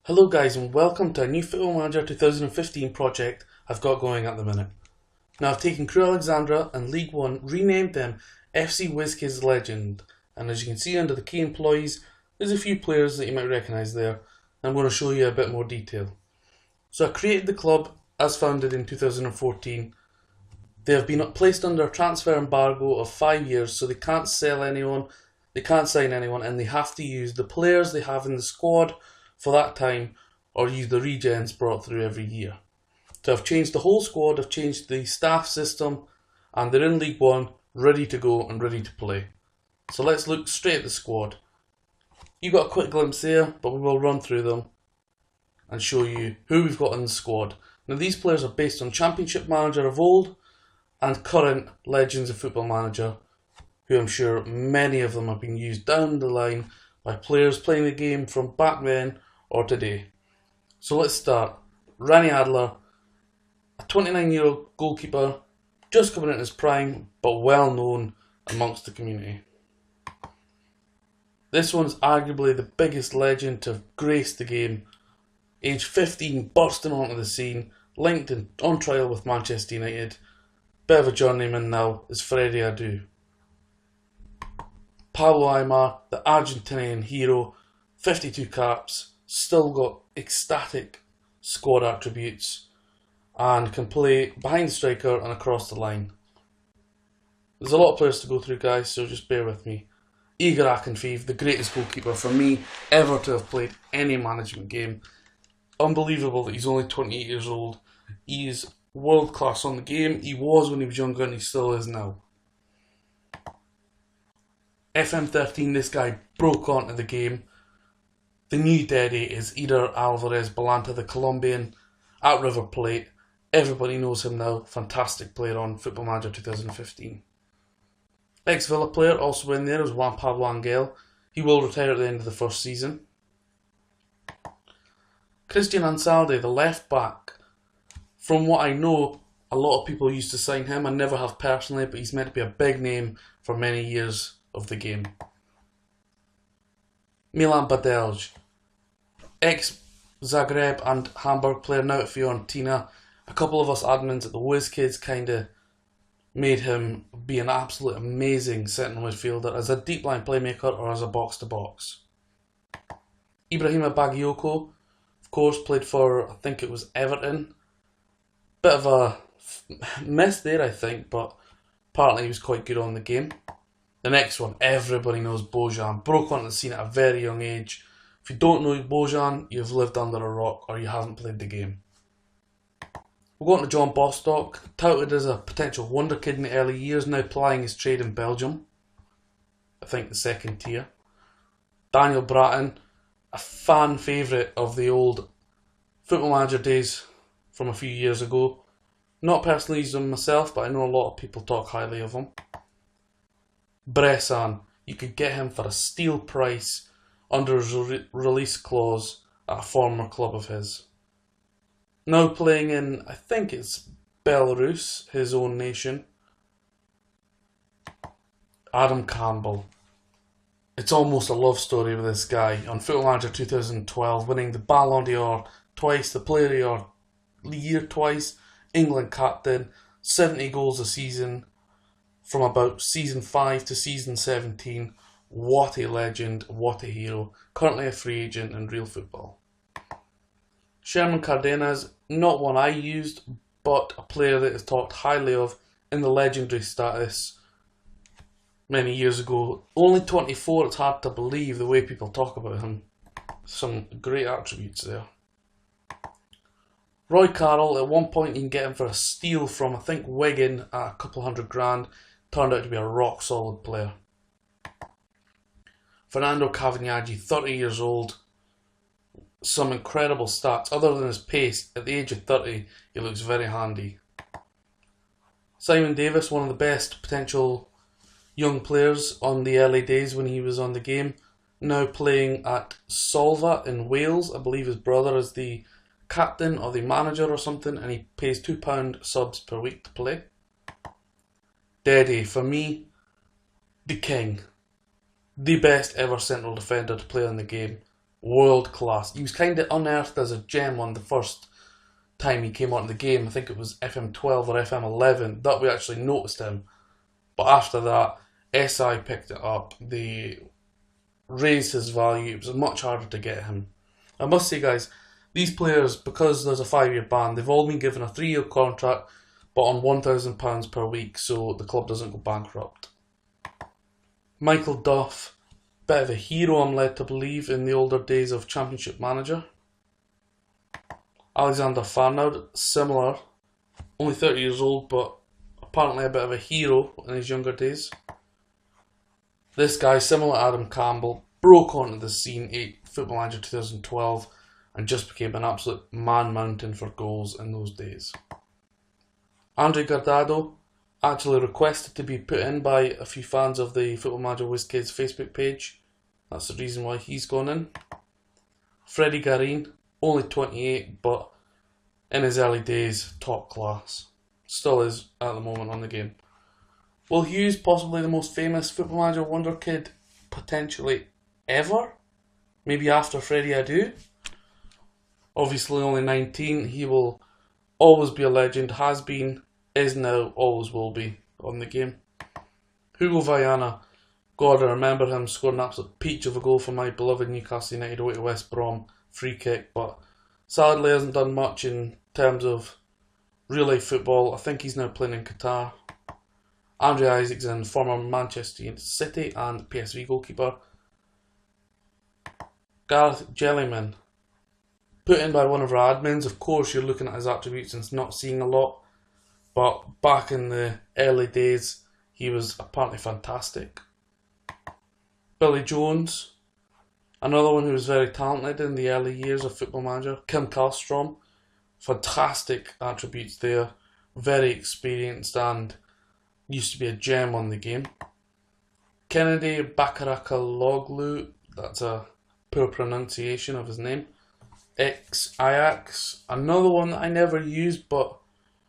Hello guys and welcome to a new Football Manager 2015 project I've got going at the minute. Now I've taken Crew Alexandra and League One, renamed them FC WizKids Legend, and as you can see under the key employees there's a few players that you might recognise there. I'm going to show you a bit more detail. So I created the club as founded in 2014. They have been placed under a transfer embargo of 5 years, so they can't sell anyone, they can't sign anyone, and they have to use the players they have in the squad for that time, or use the regens brought through every year. So I've changed the whole squad, I've changed the staff system, and they're in League One, ready to go and ready to play. So let's look straight at the squad. You got a quick glimpse there, but we will run through them and show you who we've got in the squad. Now these players are based on Championship Manager of old and current Legends of Football Manager, who I'm sure many of them have been used down the line by players playing the game from back then or today. So let's start. Rani Adler, a 29-year-old goalkeeper, just coming in his prime, but well known amongst the community. This one's arguably the biggest legend to have graced the game. Age 15, bursting onto the scene, linked and on trial with Manchester United. Bit of a journeyman now is Freddie Adu. Pablo Aimar, the Argentinian hero, 52 caps, still got ecstatic squad attributes and can play behind the striker and across the line. There's a lot of players to go through, guys, so just bear with me. Igor Akinfeev, the greatest goalkeeper for me ever to have played any management game. Unbelievable that he's only 28 years old. He is world class on the game. He was when he was younger and he still is now. FM15, this guy broke onto the game. The new daddy is Eder Alvarez Balanta, the Colombian, at River Plate. Everybody knows him now. Fantastic player on Football Manager 2015. Ex-Villa player also in there is Juan Pablo Angel. He will retire at the end of the first season. Christian Ansaldi, the left back. From what I know, a lot of people used to sign him. I never have personally, but he's meant to be a big name for many years of the game. Milan Badelj, ex-Zagreb and Hamburg player, now at Fiorentina. A couple of us admins at the WizKids kind of made him be an absolute amazing central midfielder as a deep line playmaker or as a box-to-box. Ibrahima Bagayoko, of course, played for, I think it was Everton. Bit of a mess there, I think, but apparently he was quite good on the game. The next one, everybody knows Bojan. Broke onto the scene at a very young age. If you don't know Bojan, you've lived under a rock or you haven't played the game. We'll go on to John Bostock, touted as a potential wonder kid in the early years, now plying his trade in Belgium. I think the second tier. Daniel Bratton, a fan favourite of the old Football Manager days from a few years ago. Not personally used him myself, but I know a lot of people talk highly of him. Bressan, you could get him for a steal price under his release clause at a former club of his. Now playing in, I think it's Belarus, his own nation. Adam Campbell. It's almost a love story with this guy. On Football Manager 2012, winning the Ballon d'Or twice, the Player of the Year twice, England captain, 70 goals a season. From about season 5 to season 17, what a legend, what a hero. Currently a free agent in real football. Sherman Cardenas, not one I used, but a player that is talked highly of in the legendary status many years ago. Only 24, it's hard to believe the way people talk about him. Some great attributes there. Roy Carroll, at one point you can get him for a steal from, I think, Wigan at a couple $100,000. Turned out to be a rock-solid player. Fernando Cavagnaggi, 30 years old. Some incredible stats. Other than his pace, at the age of 30, he looks very handy. Simon Davis, one of the best potential young players on the early days when he was on the game. Now playing at Solva in Wales. I believe his brother is the captain or the manager or something, and he pays £2 subs per week to play. Deddy, for me, the king. The best ever central defender to play in the game. world class. He was kind of unearthed as a gem on the first time he came onto the game. I think it was FM12 or FM11 that we actually noticed him. But after that, SI picked it up. They raised his value. It was much harder to get him. I must say, guys, these players, because there's a 5-year ban, they've all been given a 3-year contract, but on £1,000 per week, so the club doesn't go bankrupt. Michael Duff, bit of a hero, I'm led to believe, in the older days of Championship Manager. Alexander Farnard, similar, only 30 years old, but apparently a bit of a hero in his younger days. This guy, similar to Adam Campbell, broke onto the scene, Football Manager 2012, and just became an absolute man-mountain for goals in those days. Andre Guardado, actually requested to be put in by a few fans of the Football Manager WizKids Facebook page. That's the reason why he's gone in. Freddie Garin, only 28, but in his early days, top class. Still is at the moment on the game. Will Hughes, possibly the most famous Football Manager wonder kid potentially ever? Maybe after Freddie Adu? Obviously only 19, he will always be a legend, has been, is now, always will be on the game. Hugo Viana, God, I remember him scoring an absolute peach of a goal for my beloved Newcastle United away to West Brom, free kick, but sadly hasn't done much in terms of real life football. I think he's now playing in Qatar. Andre Isaacson, former Manchester United City and PSV goalkeeper. Gareth Jellyman, put in by one of our admins. Of course, you're looking at his attributes and not seeing a lot, but back in the early days, he was apparently fantastic. Billy Jones, another one who was very talented in the early years of Football Manager. Kim Kallstrom, fantastic attributes there, very experienced and used to be a gem on the game. Kennedy Bakarakaloglu, that's a poor pronunciation of his name. Ex-Ajax, another one that I never used but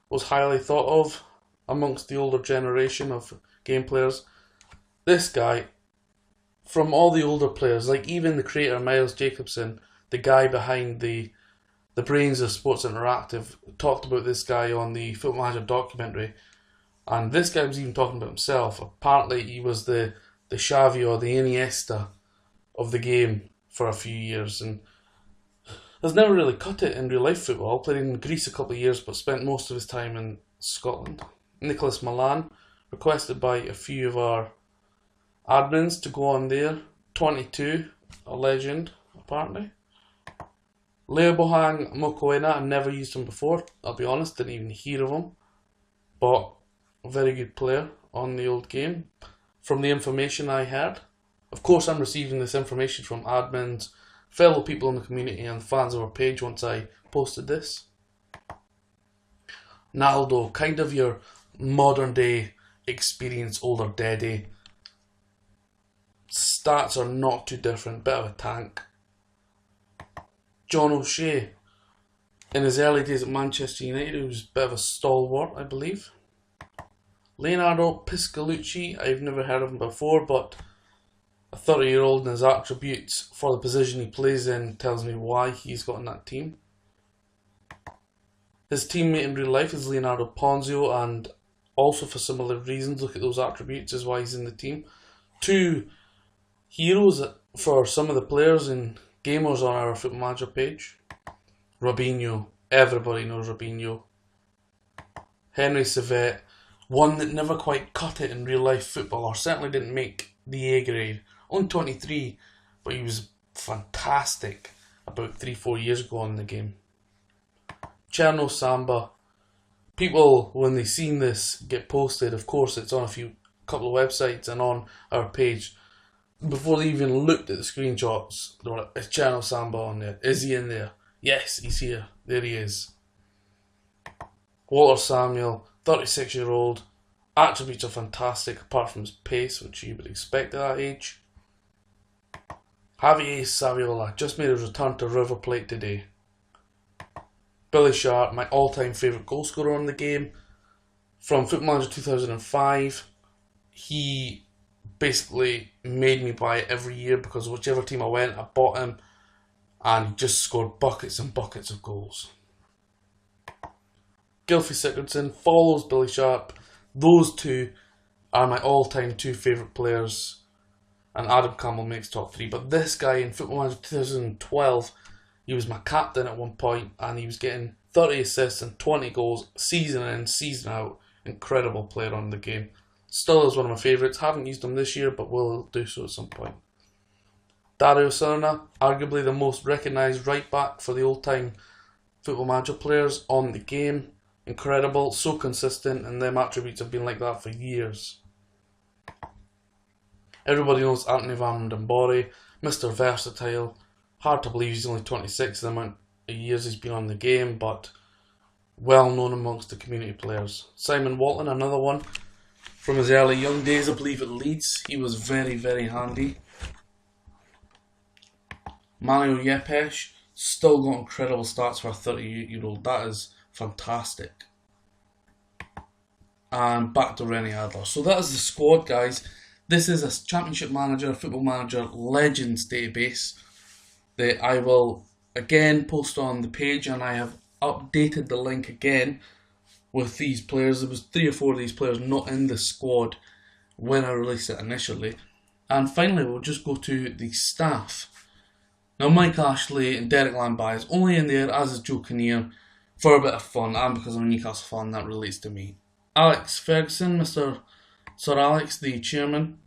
was highly thought of amongst the older generation of game players. This guy, from all the older players, like even the creator Miles Jacobson, the guy behind the brains of Sports Interactive, talked about this guy on the Football Manager documentary, and this guy was even talking about himself. Apparently he was the Xavi or the Iniesta of the game for a few years, and has never really cut it in real life football. Played in Greece a couple of years but spent most of his time in Scotland. Nicholas Milan, requested by a few of our admins to go on there. 22, a legend apparently. Leobohang Mokoena, I've never used him before, I'll be honest, didn't even hear of him, but a very good player on the old game from the information I heard. Of course, I'm receiving this information from admins, fellow people in the community and fans of our page once I posted this. Naldo, kind of your modern day experienced older daddy. Stats are not too different, bit of a tank. John O'Shea, in his early days at Manchester United, he was a bit of a stalwart, I believe. Leonardo Piscolucci, I've never heard of him before, but a 30-year-old and his attributes for the position he plays in tells me why he's got in that team. His teammate in real life is Leonardo Ponzio, and also for similar reasons, look at those attributes is why he's in the team. Two heroes for some of the players and gamers on our Football Manager page. Robinho, everybody knows Robinho. Henry Civet, one that never quite cut it in real life football, or certainly didn't make the A grade. Only 23, but he was fantastic about 3-4 years ago in the game. Cherno Samba, people when they seen this get posted, of course it's on a couple of websites and on our page, before they even looked at the screenshots, they were like, is Cherno Samba on there? Is he in there? Yes, he's here. There he is. Walter Samuel, 36-year-old. Attributes are fantastic, apart from his pace, which you would expect at that age. Javier Saviola just made his return to River Plate today. Billy Sharp, my all-time favourite goal scorer on the game. From Football Manager 2005, he basically made me buy it every year because whichever team I went, I bought him. and he just scored buckets and buckets of goals. Gylfi Sigurdsson follows Billy Sharp. Those two are my all-time two favourite players, and Adam Campbell makes top three. But this guy in Football Manager 2012, he was my captain at one point, and he was getting 30 assists and 20 goals season in, season out. Incredible player on the game. Still is one of my favourites. Haven't used him this year, but will do so at some point. Dario Serna, arguably the most recognised right back for the old-time Football Manager players on the game. Incredible, so consistent, and them attributes have been like that for years. Everybody knows Anthony Van Den Borre, Mr. Versatile. Hard to believe he's only 26, the amount of years he's been on the game, but well known amongst the community players. Simon Walton, another one. From his early young days, I believe, at Leeds, he was very, very handy. Manuel Yepes, still got incredible stats for a 38-year-old. That is fantastic. And back to Rennie Adler. So that is the squad, guys. This is a Championship Manager, Football Manager Legends database that I will again post on the page, and I have updated the link again with these players. There was 3 or 4 of these players not in the squad when I released it initially. And finally, we'll just go to the staff. Now, Mike Ashley and Derek Lambie is only in there, as is Joe Kinnear, for a bit of fun, and because I'm a Newcastle fan, that relates to me. Alex Ferguson, Mr. Sir Alex, the chairman.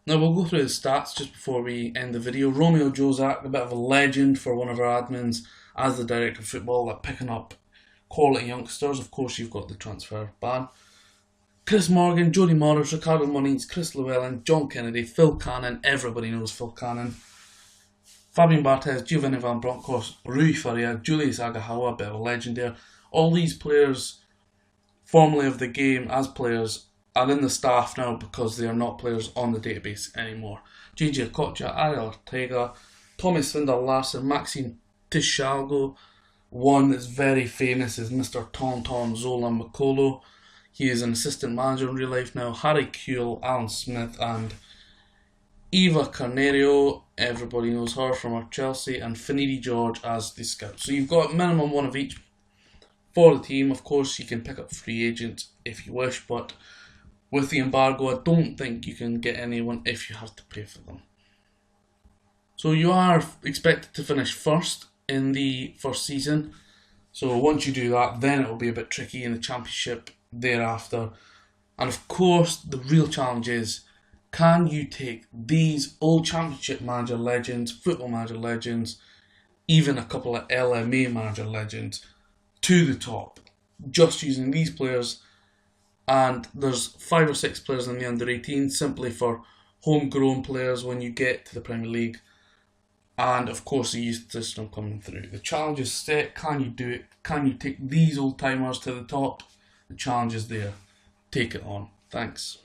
Now, we'll go through the stats just before we end the video. Romeo Jozak, a bit of a legend for one of our admins as the director of football, like picking up quality youngsters. Of course, you've got the transfer ban. Chris Morgan, Jody Morris, Ricardo Moniz, Chris Llewellyn, John Kennedy, Phil Cannon. Everybody knows Phil Cannon. Fabian Barthez, Giovanni Van Bronckhorst, Rui Faria, Julius Agahawa, a bit of a legend there. All these players, formerly of the game as players, are in the staff now because they are not players on the database anymore. JJ Okocha, Ariel Ortega, Tommy Svindal Larsen, Maxime Tishalgo. One that's very famous is Mr. Tonton Zola Makolo. He is an assistant manager in real life now. Harry Kuehl, Alan Smith, and Eva Carneiro. Everybody knows her from our Chelsea. And Finidi George as the scout. So you've got minimum one of each for the team. Of course, you can pick up free agents if you wish, but with the embargo, I don't think you can get anyone if you have to pay for them. So you are expected to finish first in the first season. So once you do that, then it will be a bit tricky in the championship thereafter. And of course, the real challenge is, can you take these old Championship Manager legends, Football Manager legends, even a couple of LMA Manager legends to the top, just using these players? And there's 5 or 6 players in the under-18 simply for homegrown players when you get to the Premier League. And of course, the youth system coming through. The challenge is set. Can you do it? Can you take these old timers to the top? The challenge is there. Take it on. Thanks.